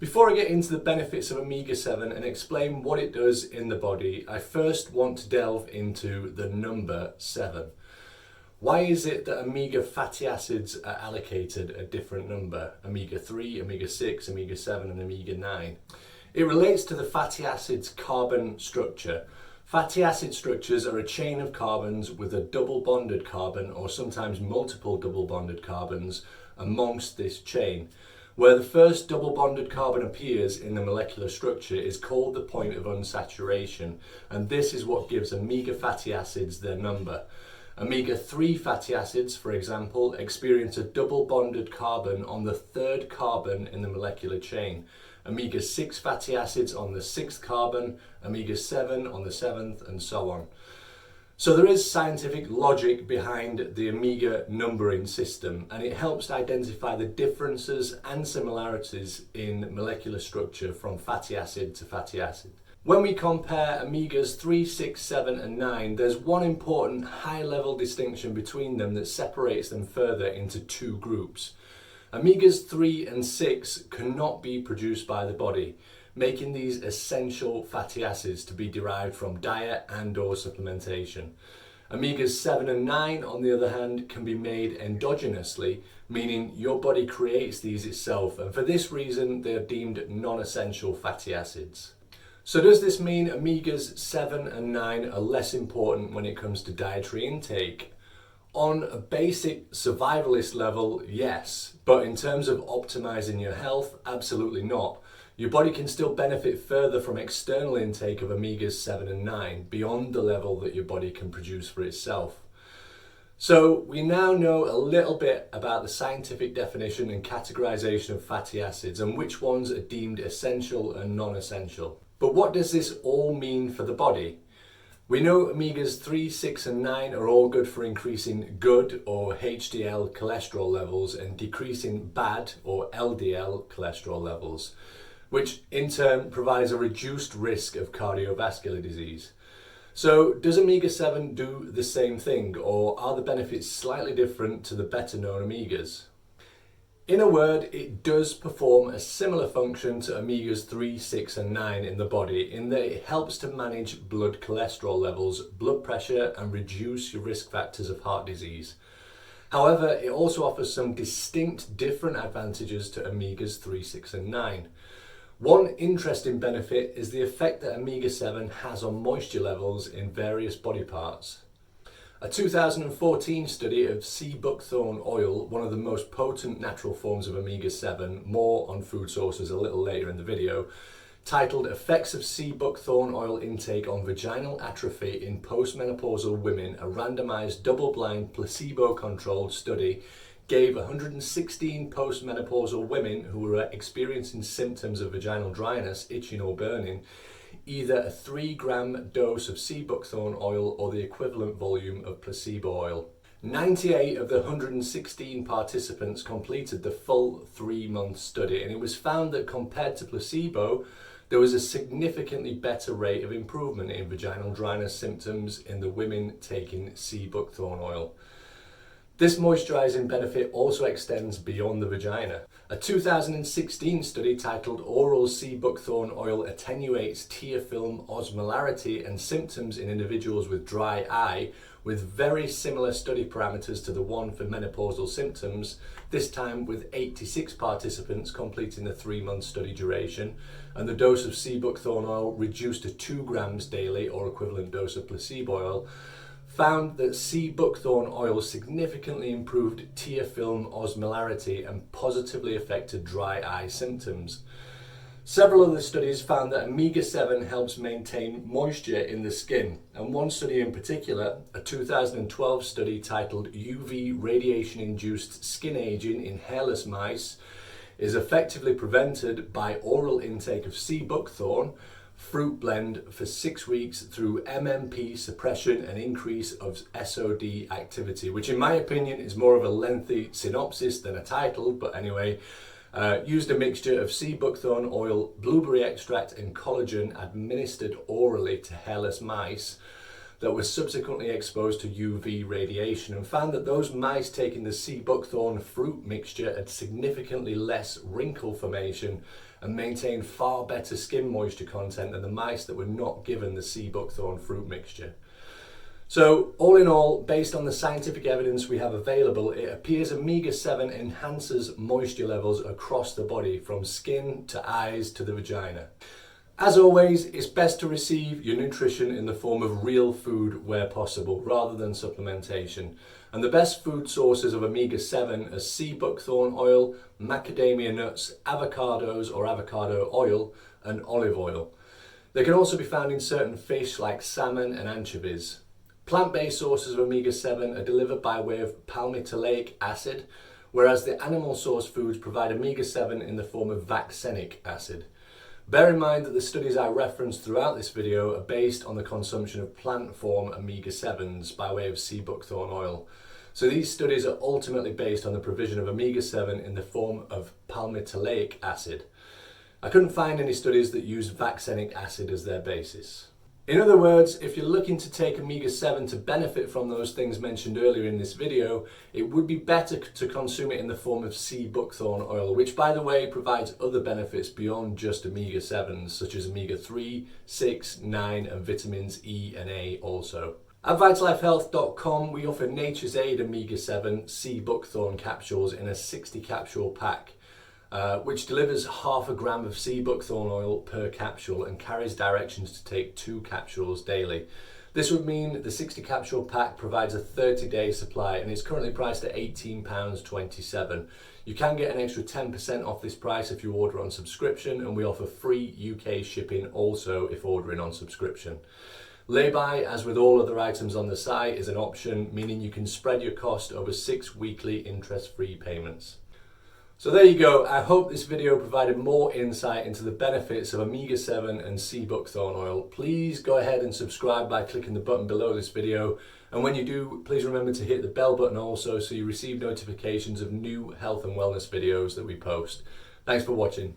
Before I get into the benefits of omega-7 and explain what it does in the body, I first want to delve into the number 7. Why is it that omega fatty acids are allocated a different number? Omega-3, omega-6, omega-7 and omega-9. It relates to the fatty acid's carbon structure. Fatty acid structures are a chain of carbons with a double bonded carbon or sometimes multiple double bonded carbons amongst this chain. Where the first double bonded carbon appears in the molecular structure is called the point of unsaturation, and this is what gives omega fatty acids their number. Omega-3 fatty acids, for example, experience a double bonded carbon on the third carbon in the molecular chain. Omega-6 fatty acids on the 6th carbon, omega-7 on the 7th, and so on. So there is scientific logic behind the omega numbering system, and it helps to identify the differences and similarities in molecular structure from fatty acid to fatty acid. When we compare omegas 3, 6, 7 and 9, there's one important high-level distinction between them that separates them further into two groups. Omegas 3 and 6 cannot be produced by the body, making these essential fatty acids to be derived from diet and/or supplementation. Omegas 7 and 9, on the other hand, can be made endogenously, meaning your body creates these itself, and for this reason they are deemed non-essential fatty acids. So does this mean omegas 7 and 9 are less important when it comes to dietary intake? On a basic survivalist level, yes, but in terms of optimizing your health, absolutely not. Your body can still benefit further from external intake of omegas 7 and 9 beyond the level that your body can produce for itself. So we now know a little bit about the scientific definition and categorization of fatty acids and which ones are deemed essential and non-essential. But what does this all mean for the body? We know omegas 3, 6 and 9 are all good for increasing good or HDL cholesterol levels and decreasing bad or LDL cholesterol levels, which in turn provides a reduced risk of cardiovascular disease. So does omega-7 do the same thing, or are the benefits slightly different to the better known omegas? In a word, it does perform a similar function to omegas 3, 6 and 9 in the body in that it helps to manage blood cholesterol levels, blood pressure and reduce your risk factors of heart disease. However, it also offers some distinct different advantages to omegas 3, 6 and 9. One interesting benefit is the effect that omega-7 has on moisture levels in various body parts. A 2014 study of sea buckthorn oil, one of the most potent natural forms of omega-7, more on food sources a little later in the video, titled Effects of Sea Buckthorn Oil Intake on Vaginal Atrophy in Postmenopausal Women, a randomized double-blind placebo-controlled study, gave 116 postmenopausal women who were experiencing symptoms of vaginal dryness, itching or burning, either a 3-gram dose of sea buckthorn oil or the equivalent volume of placebo oil. 98 of the 116 participants completed the full 3-month study, and it was found that compared to placebo, there was a significantly better rate of improvement in vaginal dryness symptoms in the women taking sea buckthorn oil. This moisturizing benefit also extends beyond the vagina. A 2016 study titled Oral Sea Buckthorn Oil Attenuates Tear Film Osmolarity and Symptoms in Individuals with Dry Eye, with very similar study parameters to the one for menopausal symptoms, this time with 86 participants completing the 3-month study duration, and the dose of sea buckthorn oil reduced to 2 grams daily or equivalent dose of placebo oil, found that sea buckthorn oil significantly improved tear film osmolarity and positively affected dry eye symptoms. Several other studies found that omega-7 helps maintain moisture in the skin, and one study in particular, a 2012 study titled UV radiation-induced skin aging in hairless mice, is effectively prevented by oral intake of sea buckthorn fruit blend for 6 weeks through MMP suppression and increase of SOD activity, which in my opinion is more of a lengthy synopsis than a title, but anyway, used a mixture of sea buckthorn oil, blueberry extract and collagen administered orally to hairless mice that were subsequently exposed to UV radiation, and found that those mice taking the sea buckthorn fruit mixture had significantly less wrinkle formation and maintain far better skin moisture content than the mice that were not given the sea buckthorn fruit mixture. So, all in all, based on the scientific evidence we have available, it appears omega-7 enhances moisture levels across the body, from skin to eyes to the vagina. As always, it's best to receive your nutrition in the form of real food where possible, rather than supplementation. And the best food sources of omega-7 are sea buckthorn oil, macadamia nuts, avocados or avocado oil, and olive oil. They can also be found in certain fish like salmon and anchovies. Plant-based sources of omega-7 are delivered by way of palmitoleic acid, whereas the animal source foods provide omega-7 in the form of vaccinic acid. Bear in mind that the studies I referenced throughout this video are based on the consumption of plant form omega-7s by way of sea buckthorn oil. So these studies are ultimately based on the provision of omega-7 in the form of palmitoleic acid. I couldn't find any studies that used vaccinic acid as their basis. In other words, if you're looking to take omega-7 to benefit from those things mentioned earlier in this video, it would be better to consume it in the form of sea buckthorn oil, which by the way provides other benefits beyond just omega-7s, such as omega-3, 6, 9 and vitamins E and A also. At vitalifehealth.com we offer Nature's Aid omega-7 sea buckthorn capsules in a 60 capsule pack. Which delivers half a gram of sea buckthorn oil per capsule and carries directions to take 2 capsules daily. This would mean the 60 capsule pack provides a 30-day supply and is currently priced at £18.27. You can get an extra 10% off this price if you order on subscription, and we offer free UK shipping also if ordering on subscription. Lay-by, as with all other items on the site, is an option, meaning you can spread your cost over 6 weekly interest-free payments. So there you go. I hope this video provided more insight into the benefits of omega-7 and sea buckthorn oil. Please go ahead and subscribe by clicking the button below this video. And when you do, please remember to hit the bell button also so you receive notifications of new health and wellness videos that we post. Thanks for watching.